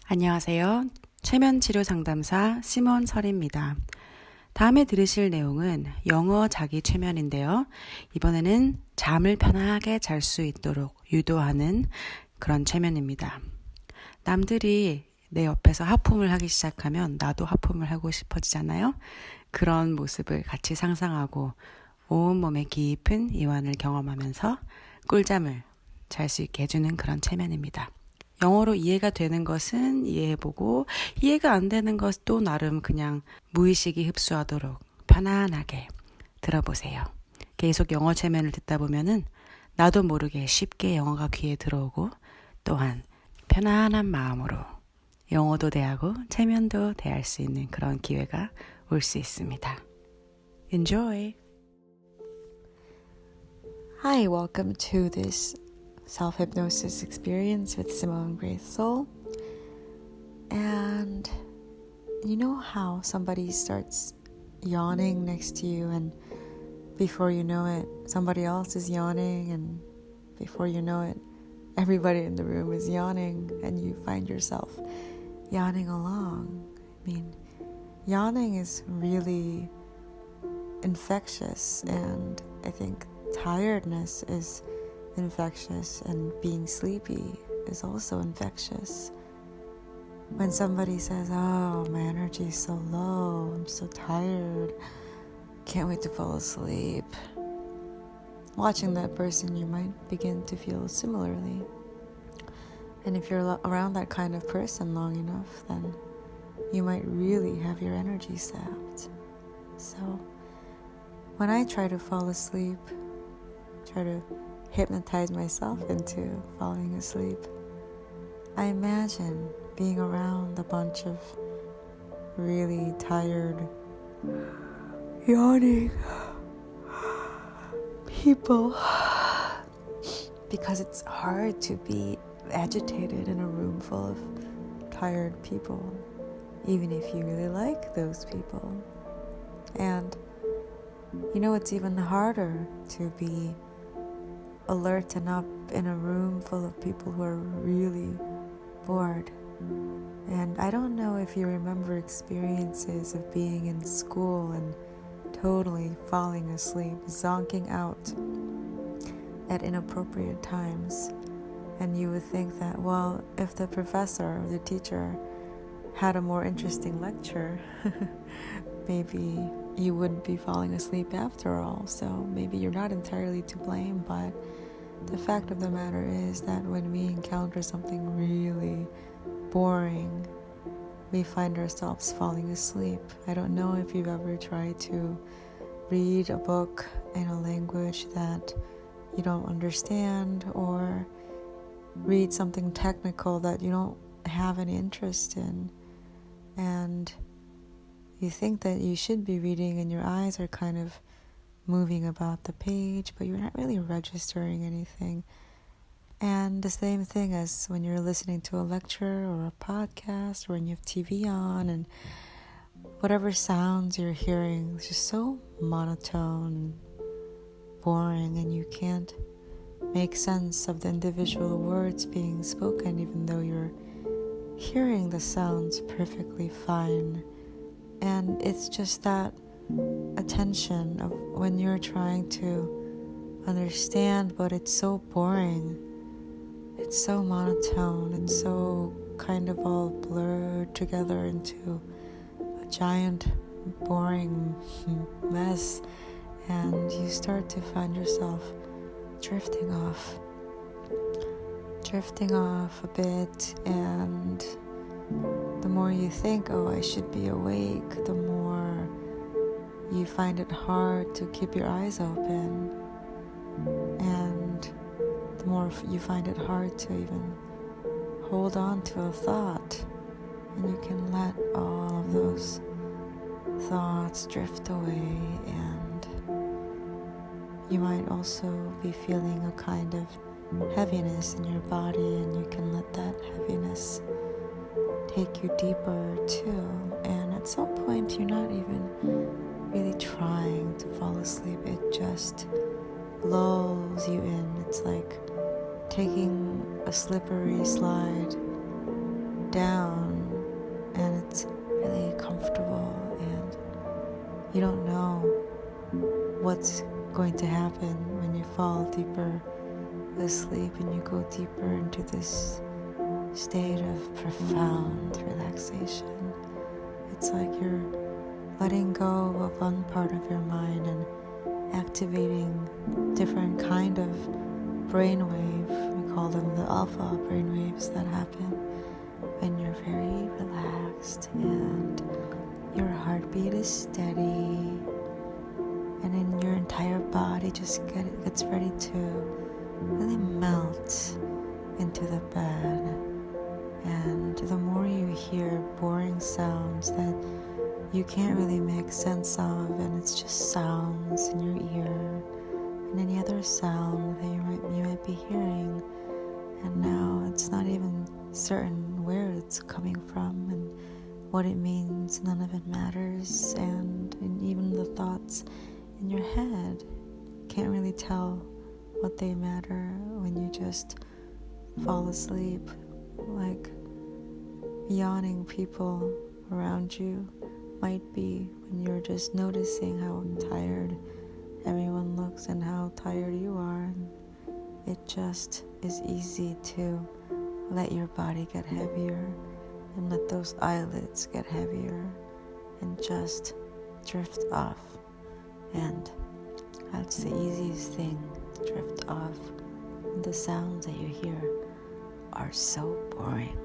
안녕하세요. 최면치료 상담사 심원설입니다. 다음에 들으실 내용은 영어 자기 최면인데요. 이번에는 잠을 편하게 잘 수 있도록 유도하는 그런 최면입니다. 남들이 내 옆에서 하품을 하기 시작하면 나도 하품을 하고 싶어지잖아요. 그런 모습을 같이 상상하고 온몸에 깊은 이완을 경험하면서 꿀잠을 잘 수 있게 해주는 그런 최면입니다. 영어로 이해가 되는 것은 이해해보고 이해가 안 되는 것도 나름 그냥 무의식이 흡수하도록 편안하게 들어보세요. 계속 영어 최면을 듣다 보면은 나도 모르게 쉽게 영어가 귀에 들어오고 또한 편안한 마음으로 영어도 대하고 최면도 대할 수 있는 그런 기회가 올 수 있습니다. Enjoy! Hi, welcome to this self-hypnosis experience with Simone Grace Soul. And you know how somebody starts yawning next to you, and before you know it, somebody else is yawning, and before you know it, everybody in the room is yawning, and you find yourself yawning along. I mean, yawning is really infectious, and I think tiredness is infectious, and being sleepy is also infectious. When somebody says, "Oh, my energy is so low, I'm so tired, can't wait to fall asleep," watching that person, you might begin to feel similarly. And if you're around that kind of person long enough, then you might really have your energy sapped. So when I try to fall asleep, try to hypnotize myself into falling asleep, I imagine being around a bunch of really tired, yawning people, because it's hard to be agitated in a room full of tired people, even if you really like those people. And you know, it's even harder to be alert and up in a room full of people who are really bored. And I don't know if you remember experiences of being in school and totally falling asleep, zonking out at inappropriate times. And you would think that, well, if the professor or the teacher had a more interesting lecture, maybe you wouldn't be falling asleep after all. So maybe you're not entirely to blame, but the fact of the matter is that when we encounter something really boring, we find ourselves falling asleep. I don't know if you've ever tried to read a book in a language that you don't understand, or read something technical that you don't have any interest in, and you think that you should be reading and your eyes are kind of moving about the page, but you're not really registering anything. And the same thing as when you're listening to a lecture or a podcast, or when you have TV on, and whatever sounds you're hearing is just so monotone, boring, and you can't make sense of the individual words being spoken, even though you're hearing the sounds perfectly fine. And it's just that attention of when you're trying to understand, but it's so boring, it's so monotone, it's so kind of all blurred together into a giant boring mess, and you start to find yourself drifting off a bit. And the more you think, oh, I should be awake, the more you find it hard to keep your eyes open, and the more you find it hard to even hold on to a thought, and you can let all of those thoughts drift away. And you might also be feeling a kind of heaviness in your body, and you can let that heaviness take you deeper too. And at some point you're not even really trying to fall asleep, it just lulls you in. It's like taking a slippery slide down and it's really comfortable and you don't know what's going to happen when you fall deeper asleep and you go deeper into this state of profound relaxation. It's like you're letting go of one part of your mind and activating different kind of brainwave. We call them the alpha brainwaves that happen when you're very relaxed and your heartbeat is steady and then your entire body just gets ready to really melt into the bed. And the more you hear boring sounds that you can't really make sense of, and it's just sounds in your ear and any other sound that you might be hearing, and now it's not even certain where it's coming from and what it means. None of it matters, and even the thoughts in your head can't really tell what they matter when you just fall asleep. Like yawning people around you might be when you're just noticing how tired everyone looks and how tired you are. And it just is easy to let your body get heavier and let those eyelids get heavier and just drift off. And that's the easiest thing, drift off. And the sounds that you hear are so boring.